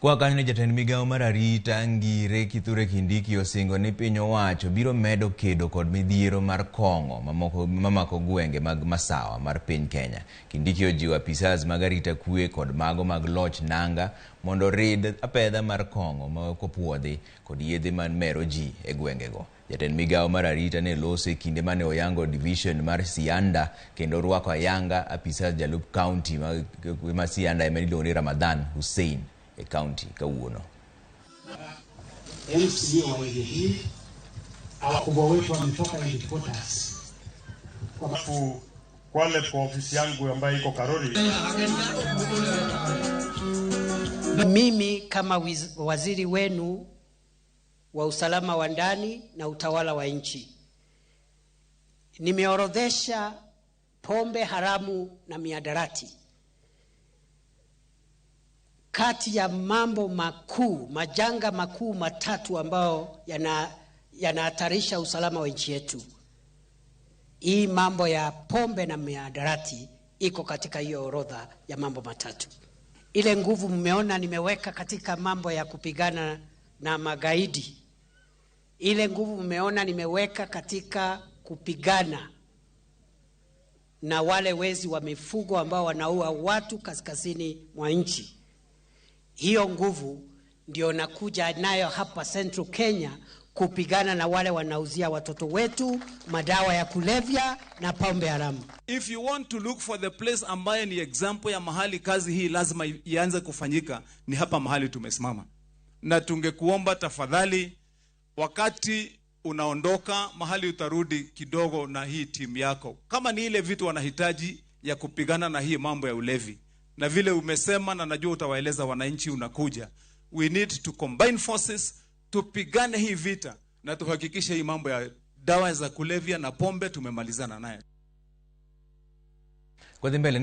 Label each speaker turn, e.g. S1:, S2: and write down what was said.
S1: Kwa kanyo jatend migao mar arita Ngire Kithure Kindiki osingo ni piny owacho biro medo kedo kod midhiero mar kong'o mamako gwenge mag masawa mar piny Kenya. Kindiki ojiwo apisas mag arita kwe kod mago mag loch nanga mondo rid apedha mar kong'o ma kopuodhi kod yedhe man mero ji e gwengego. Jatend migao mar arita ne lose kinde mane oyango division mar Sianda kendo rwako ayanga apisas jalup county ma Sianda iluongo ni Ramadhan Hussein e county kawuono.
S2: MCA wa eneo hili wakubwa wetu wametoka headquarters
S3: Kwale kwa ofisi yangu ambayo iko Karori.
S4: Mimi kama waziri wenu wa usalama wa ndani na utawala wa nchi nimeorodhesha pombe haramu na miadarati kati ya mambo makuu, majanga makuu matatu ambao yanahatarisha usalama wa nchi yetu. Hii mambo ya pombe na miadarati iko katika hiyo orodha ya mambo matatu. Ile nguvu mmeona nimeweka katika mambo ya kupigana na magaidi. Ile nguvu mmeona nimeweka katika kupigana na wale wezi wa mifugo ambao wanaua watu kaskazini mwa nchi. Hiyo nguvu ndio nakuja nayo hapa Central Kenya kupigana na wale wanauzia watoto wetu madawa ya kulevya na pombe haramu.
S5: If you want to look for the place ambaye ni example ya mahali kazi hii lazima ianze kufanyika, ni hapa mahali tumesimama. Na tungekuomba tafadhali, wakati unaondoka mahali utarudi kidogo na hii timu yako. Kama ni ile vitu wanahitaji ya kupigana na hii mambo ya ulevi, na vile umesema na najua utawaeleza wananchi unakuja, we need to combine forces, tupigane hii vita na tuhakikishe hii mambo ya dawa za kulevya na pombe tumemalizana naye.
S1: Kwa mbele